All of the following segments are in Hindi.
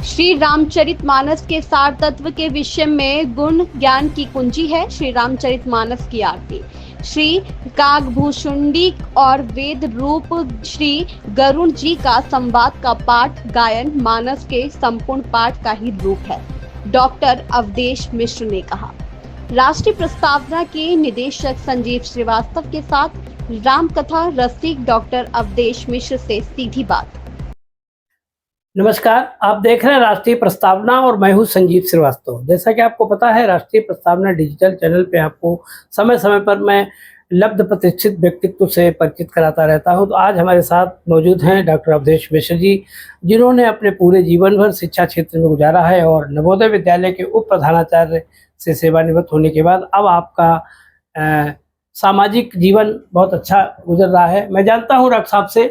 श्री रामचरितमानस के सार तत्व के विषय में गुण ज्ञान की कुंजी है। श्री रामचरितमानस की आरती श्री कागभूषुंडी और वेद रूप श्री गरुण जी का संवाद का पाठ गायन मानस के संपूर्ण पाठ का ही रूप है, डॉक्टर अवधेश मिश्र ने कहा। राष्ट्रीय प्रस्तावना के निदेशक संजीव श्रीवास्तव के साथ रामकथा रसिक डॉक्टर अवधेश मिश्र से सीधी बात। नमस्कार, आप देख रहे हैं राष्ट्रीय प्रस्तावना और मैं हूं संजीव श्रीवास्तव। जैसा कि आपको पता है, राष्ट्रीय प्रस्तावना डिजिटल चैनल पे आपको समय समय पर मैं लब्ध प्रतिष्ठित व्यक्तित्व से परिचित कराता रहता हूं। तो आज हमारे साथ मौजूद हैं डॉक्टर अवधेश मिश्र जी, जिन्होंने अपने पूरे जीवन भर शिक्षा क्षेत्र में गुजारा है और नवोदय विद्यालय के उप प्रधानाचार्य से सेवानिवृत्त होने के बाद अब आपका सामाजिक जीवन बहुत अच्छा गुजर रहा है। मैं जानता हूँ डॉक्टर साहब से।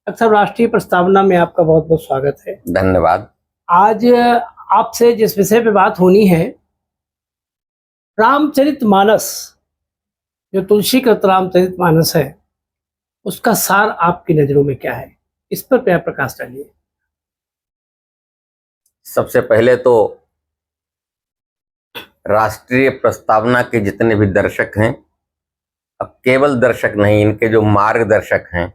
अक्सर राष्ट्रीय प्रस्तावना में आपका बहुत बहुत स्वागत है। धन्यवाद। आज आपसे जिस विषय पे बात होनी है, रामचरितमानस, जो तुलसीकृत रामचरितमानस है, उसका सार आपकी नजरों में क्या है? इस पर क्या प्रकाश डालिए। सबसे पहले तो राष्ट्रीय प्रस्तावना के जितने भी दर्शक हैं, अब केवल दर्शक नहीं, इनके जो मार्गदर्शक हैं,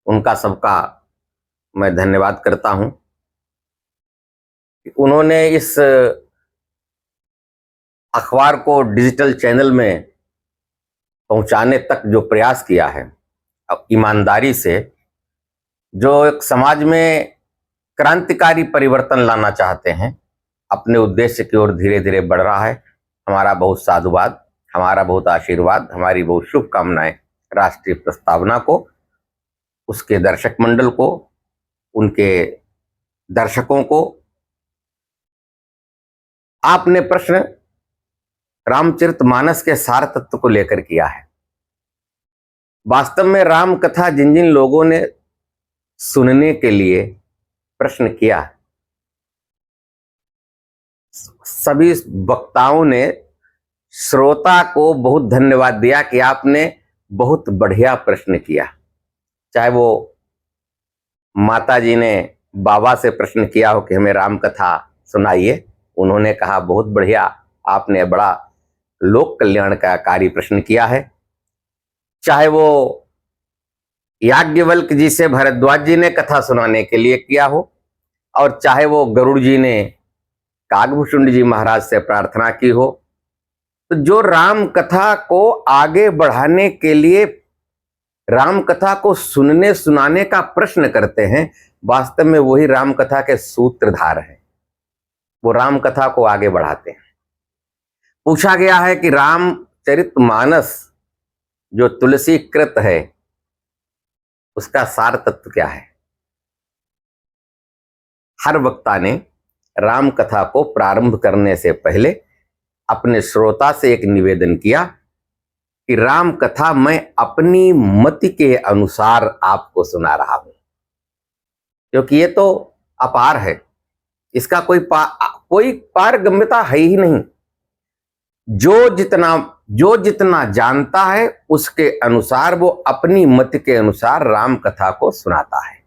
उनका सबका मैं धन्यवाद करता हूं कि उन्होंने इस अखबार को डिजिटल चैनल में पहुंचाने तक जो प्रयास किया है, अब ईमानदारी से, जो एक समाज में क्रांतिकारी परिवर्तन लाना चाहते हैं, अपने उद्देश्य की ओर धीरे धीरे बढ़ रहा है। हमारा बहुत साधुवाद, हमारा बहुत आशीर्वाद, हमारी बहुत शुभकामनाएं राष्ट्रीय प्रस्तावना को, उसके दर्शक मंडल को, उनके दर्शकों को। आपने प्रश्न रामचरितमानस के सार तत्व को लेकर किया है। वास्तव में राम कथा जिन जिन लोगों ने सुनने के लिए प्रश्न किया, सभी वक्ताओं ने श्रोता को बहुत धन्यवाद दिया कि आपने बहुत बढ़िया प्रश्न किया। चाहे वो माता जी ने बाबा से प्रश्न किया हो कि हमें राम कथा सुनाइए, उन्होंने कहा बहुत बढ़िया, आपने बड़ा लोक कल्याणकारी प्रश्न किया है। चाहे वो याज्ञवल्क्य जी से भरद्वाज जी ने कथा सुनाने के लिए किया हो, और चाहे वो गरुड़ जी ने कागभूषुंड जी महाराज से प्रार्थना की हो, तो जो राम कथा को आगे बढ़ाने के लिए, राम कथा को सुनने सुनाने का प्रश्न करते हैं, वास्तव में वही राम कथा के सूत्रधार हैं। वो राम कथा को आगे बढ़ाते हैं। पूछा गया है कि रामचरितमानस जो तुलसीकृत है, उसका सार तत्व क्या है? हर वक्ता ने राम कथा को प्रारंभ करने से पहले अपने श्रोता से एक निवेदन किया कि राम कथा मैं अपनी मति के अनुसार आपको सुना रहा हूं, क्योंकि ये तो अपार है, इसका कोई पारगम्यता है ही नहीं। जो जितना जानता है, उसके अनुसार वो अपनी मति के अनुसार राम कथा को सुनाता है।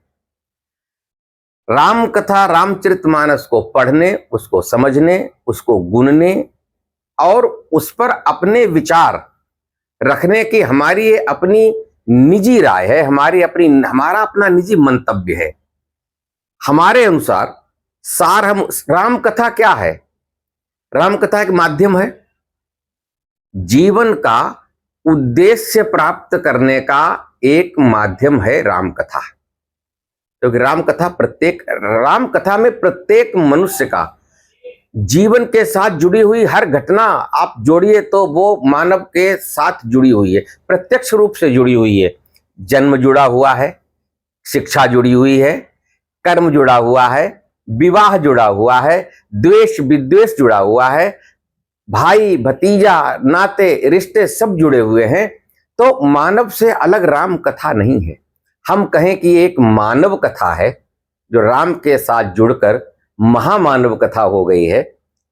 राम कथा रामचरितमानस को पढ़ने, उसको समझने, उसको गुनने और उस पर अपने विचार रखने की हमारी अपनी निजी राय है, हमारा अपना निजी मंतव्य है। हमारे अनुसार सार हम राम कथा क्या है? राम कथा एक माध्यम है, जीवन का उद्देश्य प्राप्त करने का एक माध्यम है राम कथा। क्योंकि राम कथा में प्रत्येक मनुष्य का जीवन के साथ जुड़ी हुई हर घटना आप जोड़िए तो वो मानव के साथ जुड़ी हुई है, प्रत्यक्ष रूप से जुड़ी हुई है। जन्म जुड़ा हुआ है, शिक्षा जुड़ी हुई है, कर्म जुड़ा हुआ है, विवाह जुड़ा हुआ है, द्वेष विद्वेष जुड़ा हुआ है, भाई भतीजा नाते रिश्ते सब जुड़े हुए हैं। तो मानव से अलग राम कथा नहीं है। हम कहें कि एक मानव कथा है जो राम के साथ जुड़कर महामानव कथा हो गई है,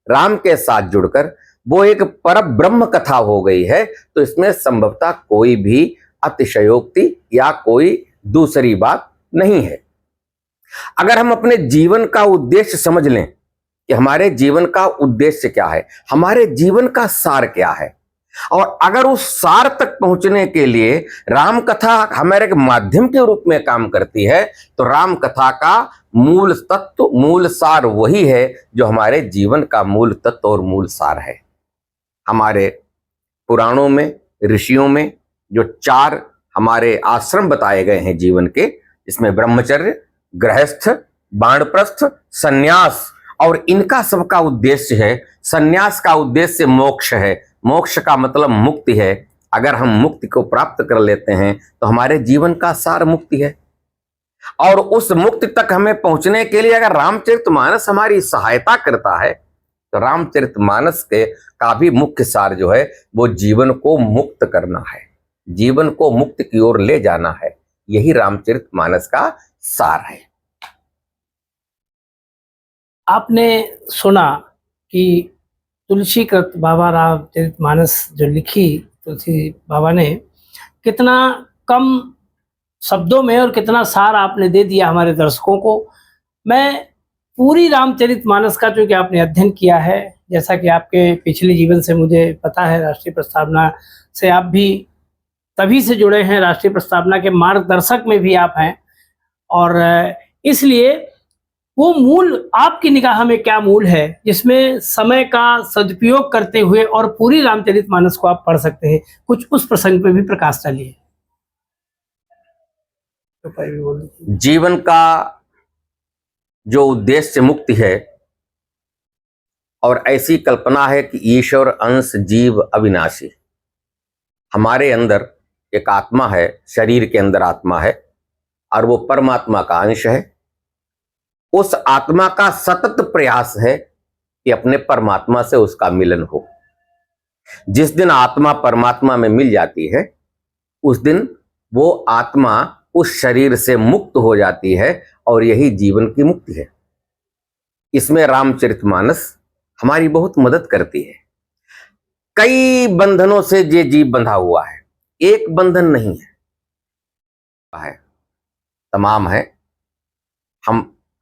राम के साथ जुड़कर वो एक परब्रह्म कथा हो गई है। तो इसमें संभवतः कोई भी अतिशयोक्ति या कोई दूसरी बात नहीं है। अगर हम अपने जीवन का उद्देश्य समझ लें कि हमारे जीवन का उद्देश्य क्या है, हमारे जीवन का सार क्या है, और अगर उस सार तक पहुंचने के लिए राम कथा हमारे माध्यम के रूप में काम करती है, तो राम कथा का मूल तत्व, मूल सार वही है जो हमारे जीवन का मूल तत्व और मूल सार है। हमारे पुराणों में, ऋषियों में जो 4 हमारे आश्रम बताए गए हैं जीवन के, इसमें ब्रह्मचर्य, गृहस्थ, वानप्रस्थ, सन्यास, और इनका सबका उद्देश्य है, सन्यास का उद्देश्य मोक्ष है, मोक्ष का मतलब मुक्ति है। अगर हम मुक्ति को प्राप्त कर लेते हैं तो हमारे जीवन का सार मुक्ति है, और उस मुक्ति तक हमें पहुंचने के लिए अगर रामचरितमानस हमारी सहायता करता है, तो रामचरितमानस के का भी मुख्य सार जो है वो जीवन को मुक्त करना है, जीवन को मुक्ति की ओर ले जाना है। यही रामचरितमानस का सार है। आपने सुना कि तुलसीकृत बाबा रामचरितमानस जो लिखी तुलसी बाबा ने, कितना कम शब्दों में और कितना सार आपने दे दिया हमारे दर्शकों को। मैं पूरी रामचरितमानस का, जो कि आपने अध्ययन किया है, जैसा कि आपके पिछले जीवन से मुझे पता है, राष्ट्रीय प्रस्तावना से आप भी तभी से जुड़े हैं, राष्ट्रीय प्रस्तावना के मार्गदर्शक में भी आप हैं, और इसलिए वो मूल आपकी निगाह में क्या मूल है जिसमें समय का सदुपयोग करते हुए और पूरी रामचरितमानस को आप पढ़ सकते हैं, कुछ उस प्रसंग पे भी प्रकाश डालिए। जीवन का जो उद्देश्य मुक्ति है, और ऐसी कल्पना है कि ईश्वर अंश जीव अविनाशी, हमारे अंदर एक आत्मा है, शरीर के अंदर आत्मा है, और वो परमात्मा का अंश है। उस आत्मा का सतत प्रयास है कि अपने परमात्मा से उसका मिलन हो। जिस दिन आत्मा परमात्मा में मिल जाती है, उस दिन वो आत्मा उस शरीर से मुक्त हो जाती है, और यही जीवन की मुक्ति है। इसमें रामचरितमानस हमारी बहुत मदद करती है। कई बंधनों से ये जीव बंधा हुआ है, एक बंधन नहीं है, तमाम है।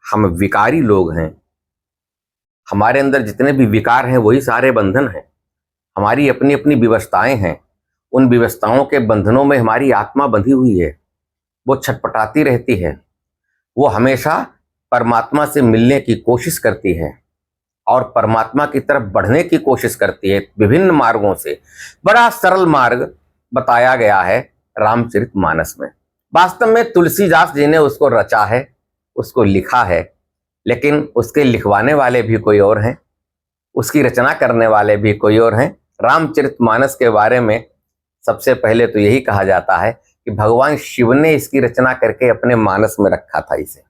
हम विकारी लोग हैं, हमारे अंदर जितने भी विकार हैं वही सारे बंधन हैं। हमारी अपनी अपनी व्यवस्थाएं हैं, उन व्यवस्थाओं के बंधनों में हमारी आत्मा बंधी हुई है, वो छटपटाती रहती है, वो हमेशा परमात्मा से मिलने की कोशिश करती है और परमात्मा की तरफ बढ़ने की कोशिश करती है विभिन्न मार्गों से। बड़ा सरल मार्ग बताया गया है रामचरितमानस में। वास्तव में तुलसीदास जी ने उसको रचा है, उसको लिखा है, लेकिन उसके लिखवाने वाले भी कोई और हैं, उसकी रचना करने वाले भी कोई और हैं। रामचरितमानस के बारे में सबसे पहले तो यही कहा जाता है कि भगवान शिव ने इसकी रचना करके अपने मानस में रखा था, इसे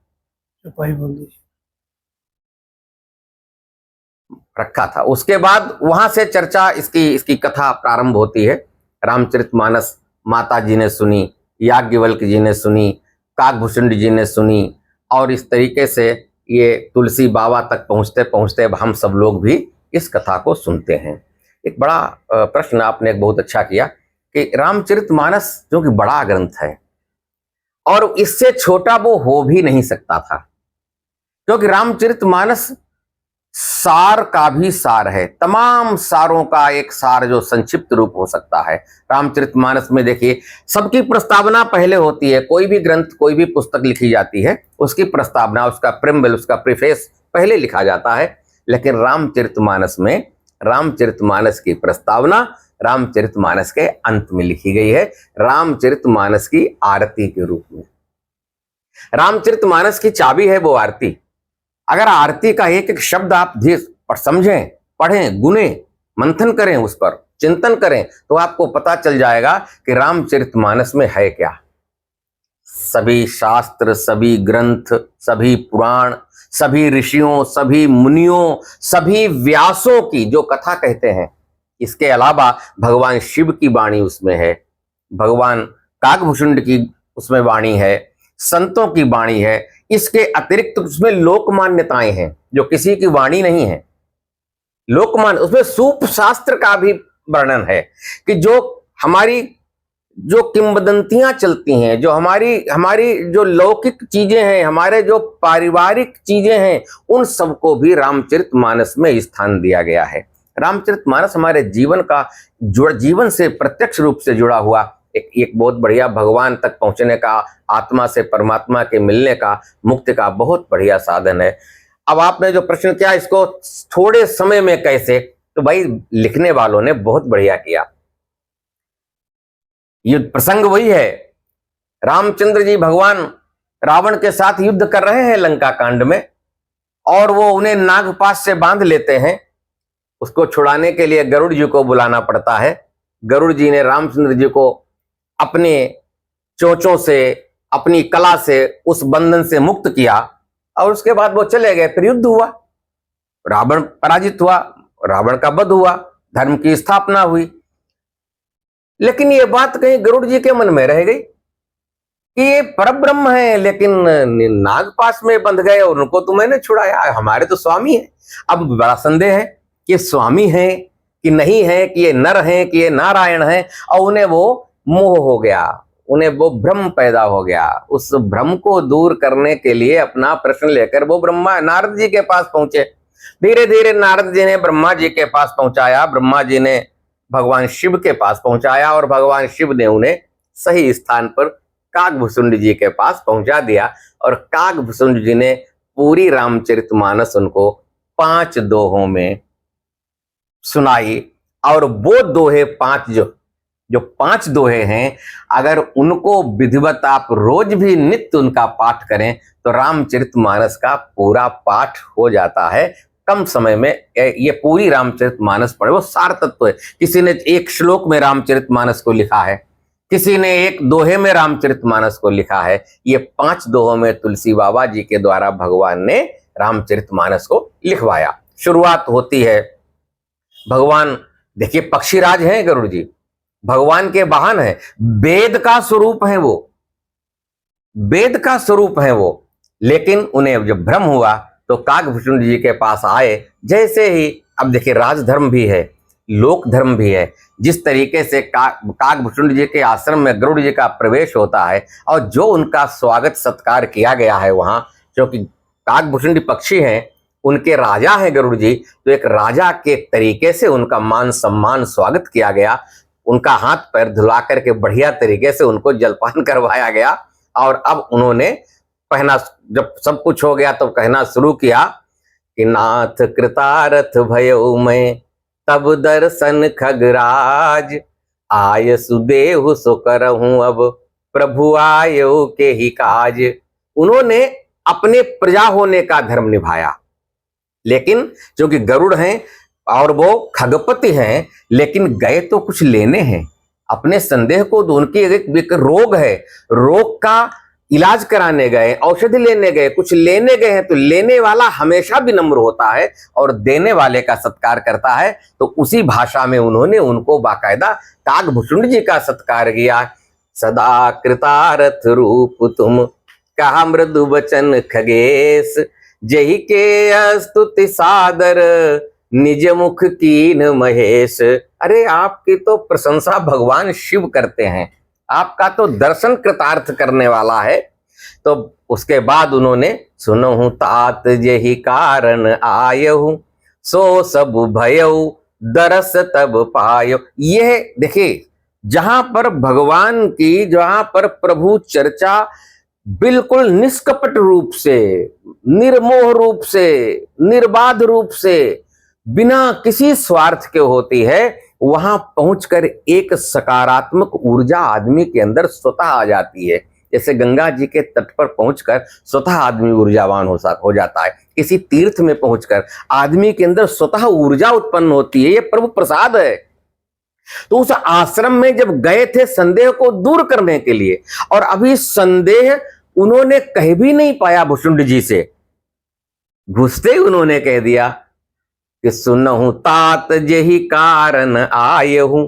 रखा था। उसके बाद वहां से चर्चा, इसकी कथा प्रारंभ होती है। रामचरितमानस माता जी ने सुनी, याज्ञवल्क्य जी ने सुनी, काकभूषुंडी जी ने सुनी, और इस तरीके से ये तुलसी बाबा तक पहुंचते पहुंचते अब हम सब लोग भी इस कथा को सुनते हैं। एक बड़ा प्रश्न आपने एक बहुत अच्छा किया कि रामचरितमानस जो कि बड़ा ग्रंथ है और इससे छोटा वो हो भी नहीं सकता था, क्योंकि रामचरितमानस सार का भी सार है, तमाम सारों का एक सार जो संक्षिप्त रूप हो सकता है। रामचरितमानस में देखिए, सबकी प्रस्तावना पहले होती है। कोई भी ग्रंथ, कोई भी पुस्तक लिखी जाती है, उसकी प्रस्तावना, उसका प्रेम्बल, उसका प्रीफेस पहले लिखा जाता है। लेकिन रामचरितमानस में रामचरितमानस की प्रस्तावना रामचरितमानस के अंत में लिखी गई है, रामचरितमानस की आरती के रूप में। रामचरितमानस की चाबी है वो आरती। अगर आरती का एक एक शब्द आप समझें, पढ़ें, गुने, मंथन करें, उस पर चिंतन करें, तो आपको पता चल जाएगा कि रामचरितमानस में है क्या। सभी शास्त्र, सभी ग्रंथ, सभी पुराण, सभी ऋषियों, सभी मुनियों, सभी व्यासों की जो कथा कहते हैं, इसके अलावा भगवान शिव की वाणी उसमें है, भगवान काकभूषुंड की उसमें वाणी है, संतों की वाणी है। इसके अतिरिक्त उसमें लोक मान्यताएं हैं जो किसी की वाणी नहीं है। लोकमान, उसमें सूप शास्त्र का भी वर्णन है कि जो हमारी जो किंवदंतियां चलती हैं, जो हमारी हमारी जो लौकिक चीजें हैं, हमारे जो पारिवारिक चीजें हैं, उन सबको भी रामचरितमानस में स्थान दिया गया है। रामचरितमानस हमारे जीवन से प्रत्यक्ष रूप से जुड़ा हुआ एक बहुत बढ़िया भगवान तक पहुंचने का, आत्मा से परमात्मा के मिलने का, मुक्ति का बहुत बढ़िया साधन है। अब आपने जो प्रश्न किया इसको थोड़े समय में कैसे, तो भाई लिखने वालों ने बहुत बढ़िया किया। युद्ध प्रसंग वही है, रामचंद्र जी भगवान रावण के साथ युद्ध कर रहे हैं लंका कांड में, और वो उन्हें नागपाश से बांध लेते हैं। उसको छुड़ाने के लिए गरुड़ जी को बुलाना पड़ता है। गरुड़ जी ने रामचंद्र जी को अपने चोंचों से, अपनी कला से उस बंधन से मुक्त किया, और उसके बाद वो चले गए। फिर युद्ध हुआ, रावण पराजित हुआ, रावण का वध हुआ, धर्म की स्थापना हुई। लेकिन ये बात कहीं गरुड़ जी के मन में रह गई कि ये परब्रह्म है, लेकिन नागपाश में बंध गए और उनको तो मैंने छुड़ाया, हमारे तो स्वामी है। अब बड़ा संदेह है कि स्वामी है कि नहीं है, कि ये नर है कि ये नारायण है, और उन्हें वो मोह हो गया, उन्हें वो भ्रम पैदा हो गया। उस भ्रम को दूर करने के लिए अपना प्रश्न लेकर वो ब्रह्मा नारद जी के पास पहुंचे। धीरे धीरे नारद जी ने ब्रह्मा जी के पास पहुंचाया, ब्रह्मा जी ने भगवान शिव के पास पहुंचाया, और भगवान शिव ने उन्हें सही स्थान पर काकभूषुंड जी के पास पहुंचा दिया। और काकभूषुंड जी ने पूरी रामचरितमानस उनको 5 दोहों में सुनाई। और वो दोहे 5 जो 5 दोहे हैं, अगर उनको विधिवत आप रोज भी नित्य उनका पाठ करें तो रामचरितमानस का पूरा पाठ हो जाता है कम समय में। ये पूरी रामचरितमानस पढ़े, वो सार तत्व है। किसी ने एक श्लोक में रामचरितमानस को लिखा है, किसी ने एक दोहे में रामचरितमानस को लिखा है। ये 5 दोहों में तुलसी बाबा जी के द्वारा भगवान ने रामचरितमानस को लिखवाया। शुरुआत होती है, भगवान देखिए पक्षीराज हैं गरुड़ जी, भगवान के वाहन है, वेद का स्वरूप है वो, वेद का स्वरूप है वो। लेकिन उन्हें जब भ्रम हुआ तो काकभूषुंड जी के पास आए। जैसे ही, अब देखिए राजधर्म भी है, लोक धर्म भी है। जिस तरीके से काकभूषुंड जी के आश्रम में गरुड़ जी का प्रवेश होता है और जो उनका स्वागत सत्कार किया गया है वहां, क्योंकि काकभूषुंड पक्षी हैं, उनके राजा हैं गरुड़ जी, तो एक राजा के तरीके से उनका मान सम्मान स्वागत किया गया। उनका हाथ पैर धुला करके बढ़िया तरीके से उनको जलपान करवाया गया। और अब उन्होंने कहना, जब सब कुछ हो गया तो कहना शुरू किया कि नाथ कृतारथ भयो मैं तब दर्शन खगराज, आय सुदेहु सो करहूं अब प्रभु आयो के ही काज। उन्होंने अपने प्रजा होने का धर्म निभाया, लेकिन क्योंकि गरुड़ हैं और वो खगपति हैं, लेकिन गए तो कुछ लेने हैं। अपने संदेह को, उनकी एक रोग है, रोग का इलाज कराने गए, औषधि लेने गए, कुछ लेने गए हैं। तो लेने वाला हमेशा विनम्र होता है और देने वाले का सत्कार करता है। तो उसी भाषा में उन्होंने उनको बाकायदा काकभूषुंड जी का सत्कार किया। सदा कृतारथ रूप तुम कहा मृदु वचन खगेश, जही के स्तुति सादर निज मुख कीन महेश। अरे आपकी तो प्रशंसा भगवान शिव करते हैं, आपका तो दर्शन कृतार्थ करने वाला है। तो उसके बाद उन्होंने सुनहु तात यही कारण आयहु, सो सब भयउ दरस तब पायो। यह देखिए, जहां पर भगवान की, जहां पर प्रभु चर्चा बिल्कुल निष्कपट रूप से, निर्मोह रूप से, निर्बाध रूप से, बिना किसी स्वार्थ के होती है, वहां पहुंचकर एक सकारात्मक ऊर्जा आदमी के अंदर स्वतः आ जाती है। जैसे गंगा जी के तट पर पहुंचकर स्वतः आदमी ऊर्जावान हो जाता है। किसी तीर्थ में पहुंचकर आदमी के अंदर स्वतः ऊर्जा उत्पन्न होती है। ये प्रभु प्रसाद है। तो उस आश्रम में जब गए थे संदेह को दूर करने के लिए, और अभी संदेह उन्होंने कह भी नहीं पाया भूषुंड जी से, घुसते ही उन्होंने कह दिया कि सुनहु तात जेहि कारण आयहु,